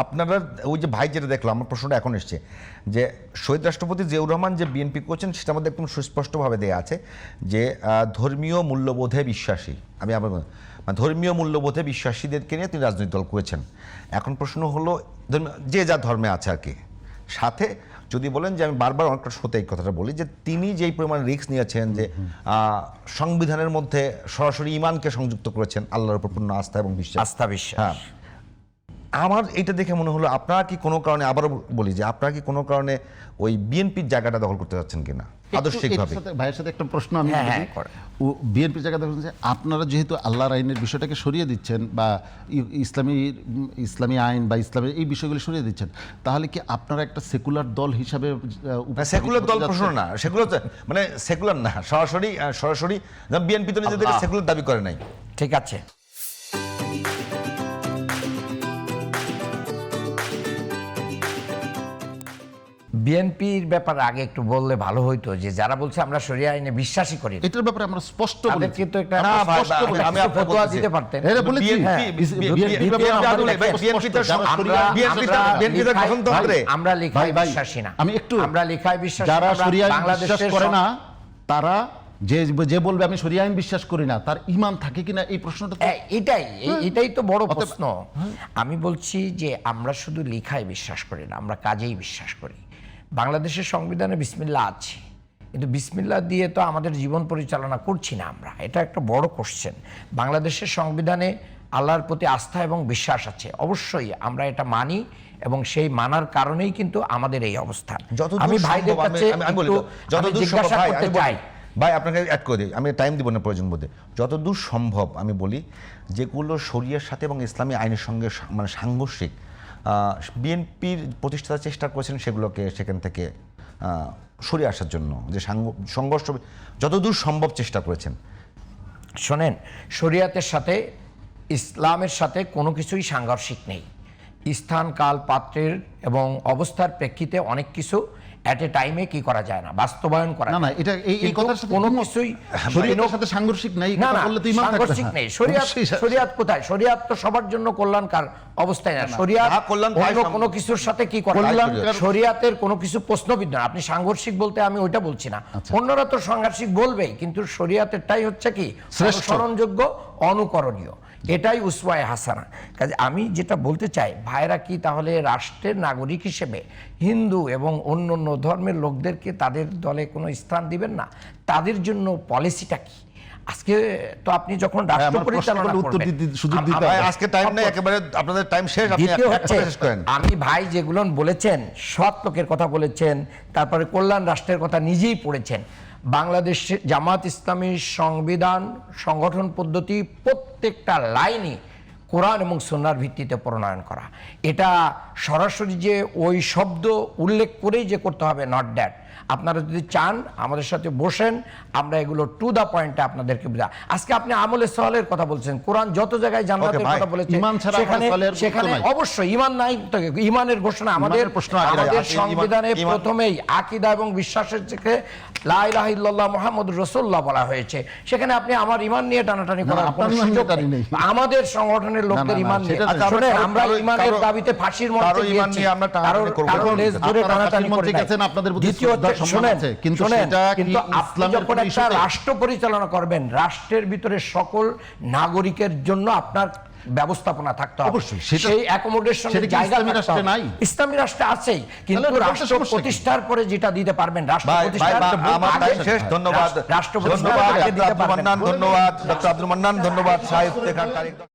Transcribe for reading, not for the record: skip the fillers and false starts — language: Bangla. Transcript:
আপনারা ওই যে ভাই যেটা দেখলাম, আমার প্রশ্নটা এখন এসছে যে শহীদ রাষ্ট্রপতি জিয়াউর রহমান যে বিএনপি করছেন সেটার মধ্যে একদম সুস্পষ্টভাবে দেয়া আছে যে ধর্মীয় মূল্যবোধে বিশ্বাসী, আমি আবার ধর্মীয় মূল্যবোধে বিশ্বাসীদেরকে নিয়ে তিনি রাজনৈতিক দল করেছেন। এখন প্রশ্ন হলো যে যা ধর্মে আছে আর কি, সাথে যদি বলেন যে আমি বারবার অনেকটা শোতে এই কথাটা বলি যে তিনি যেই পরিমাণ রিস্ক নিয়েছেন যে সংবিধানের মধ্যে সরাসরি ইমানকে সংযুক্ত করেছেন, আল্লাহর উপর পূর্ণ আস্থা এবং বিশ্বাস। হ্যাঁ, আমার এটা দেখে মনে হলো আপনারা কি কোনো কারণে, আবারও বলি যে আপনারা কি কোনো কারণে ওই বিএনপির জায়গাটা দখল করতে যাচ্ছেন কিনা আদর্শিকভাবে? ভাইয়ের সাথে একটা প্রশ্ন আমি বিএনপির জায়গা দেখুন, আপনারা যেহেতু আল্লাহর আইনের বিষয়টাকে সরিয়ে দিচ্ছেন বা ইসলামী আইন বা ইসলামী এই বিষয়গুলো সরিয়ে দিচ্ছেন, তাহলে কি আপনারা একটা সেকুলার দল হিসাবে? সেকুলার দল প্রশ্ন না, সেগুলো মানে সেকুলার না, সরাসরি বিএনপি তো নিজেদেরকে সেকুলার দাবি করে নাই। ঠিক আছে, বিএনপির ব্যাপারে আগে একটু বললে ভালো হইতো যে যারা বলছে আমরা শরিয়া আইনে বিশ্বাসই করি, এটার ব্যাপারে আমরা স্পষ্ট বলি, কিন্তু একটা আমি ফতোয়া দিতে পারতেন। আমরা লিখায় বিশ্বাসী না, আমরা লিখায় বিশ্বাসী। যারা শরিয়া আইন বিশ্বাস করে না, তারা যে বলবে আমি শরিয়া আইন বিশ্বাস করি না, তার ঈমান থাকে কিনা এই প্রশ্নটা, এটাই তো বড় প্রশ্ন। আমি বলছি যে আমরা শুধু লিখায় বিশ্বাস করি না, আমরা কাজেই বিশ্বাস করি। বাংলাদেশের সংবিধানে বিসমিল্লাহ আছে, কিন্তু বিসমিল্লাহ দিয়ে তো আমাদের জীবন পরিচালনা করছি না আমরা, এটা একটা বড় কোশ্চেন। বাংলাদেশের সংবিধানে আল্লাহর প্রতি আস্থা এবং বিশ্বাস আছে, অবশ্যই আমরা এটা মানি এবং সেই মানার কারণেই কিন্তু আমাদের এই অবস্থান। আমি ভাইদের কাছে জিজ্ঞাসা করতে চাই, ভাই আপনাকে অ্যাড করে দিই, আমি টাইম দিব না প্রয়োজন বোধে, যতদূর সম্ভব আমি বলি যেগুলো শরিয়ার সাথে এবং ইসলামী আইনের সঙ্গে মানে সাংঘর্ষিক, বিএনপির প্রতিষ্ঠাতা চেষ্টা করেছেন সেগুলোকে সেখান থেকে সরিয়ে আসার জন্য, যে সংঘর্ষ যতদূর সম্ভব চেষ্টা করেছেন। শোনেন, শরিয়াতের সাথে ইসলামের সাথে কোনো কিছুই সাংঘর্ষিক নেই। স্থান, কাল, পাত্রের এবং অবস্থার প্রেক্ষিতে অনেক কিছু এট এ টাইমে কি করা যায় না, বাস্তবায়ন করা না, এটা এই কথার সাথে কোনো কিছুই শরীয়তের সাথে সাংঘর্ষিক নাই, কথা বললে তো ঈমান থাকবে না। নেই, শরিয়াত কোথায়? শরিয়াত তো সবার জন্য কল্যাণকর অবস্থায় না। শরিয়াত কোনো কিছুর সাথে কি করে, শরিয়াতের কোনো কিছু প্রশ্নবিদ্ধ না। আপনি সাংঘর্ষিক বলতে আমি ওইটা বলছি না, অন্যরা তো সাংঘর্ষিক বলবেই, কিন্তু শরিয়াতেরটাই হচ্ছে কি অনুসরণযোগ্য, অনুকরণীয়, এটাই উসওয়ায়ে হাসানা। কাজে আমি যেটা বলতে চাই, ভাইরা কি তাহলে রাষ্ট্রের নাগরিক হিসেবে হিন্দু এবং অন্য অন্য ধর্মের লোকদেরকে তাদের দলে কোনো স্থান দিবেন না? তাদের জন্য পলিসিটা কি? আজকে তো আপনি যখন রাষ্ট্র পরিচালনা করবেন, আজকে টাইম নেই, একেবারে আপনাদের টাইম শেষ, আপনি শেষ করেন। আমি ভাই যেগুলো বলেছেন, সৎ লোকের কথা বলেছেন, তারপরে কল্যাণ রাষ্ট্রের কথা নিজেই পড়েছেন। বাংলাদেশ জামাত ইসলামীর সংবিধান, সংগঠন পদ্ধতি প্রত্যেকটা লাইনই কোরআন এবং সুন্নাহর ভিত্তিতে প্রণয়ন করা। এটা সরাসরি যে ওই শব্দ উল্লেখ করেই যে করতে হবে, নট দ্যাট। আপনারা যদি চান আমাদের সাথে বসেন, আমরা এগুলো টু দা পয়েন্টে আপনাদেরকে বুঝা। আজকে আপনি আমলে সওয়ালের কথা বলছেন, কোরআন যত জায়গায় জান্নাতের কথা বলেছে, সেখানে অবশ্যই ঈমান নাই। ঈমানের ঘোষণা আমাদের সংবিধানে প্রথমেই আকীদা এবং বিশ্বাসের থেকে লা ইলাহা ইল্লাল্লাহ মুহাম্মদুর রাসূলুল্লাহ বলা হয়েছে। সেখানে আপনি আমার ঈমান নিয়ে টানাটানি করার কোনো সুযোগ নেই। আমাদের সংগঠনের লোকদের ঈমান নিয়ে, আমরা ঈমানের দাবিতে ফাঁসির মঞ্চে গিয়েছি, কারণ লেজ ধরে টানাটানি করে আপনাদের কিন্তু আপনি যখন একটা রাষ্ট্র পরিচালনা করবেন, রাষ্ট্রের ভিতরে সকল নাগরিকের জন্য আপনার ব্যবস্থাপনা থাকতে হবে, সেই অ্যাকোমোডেশনের জায়গা নাই। ইসলামী রাষ্ট্রে আছেই, কিন্তু রাষ্ট্র প্রতিষ্ঠার পরে যেটা দিতে পারবেন, রাষ্ট্র প্রতিষ্ঠার শেষ। ধন্যবাদ, রাষ্ট্রপতি ধন্যবাদ, ডক্টর আব্দুল মান্নান ধন্যবাদ, সাহিত্য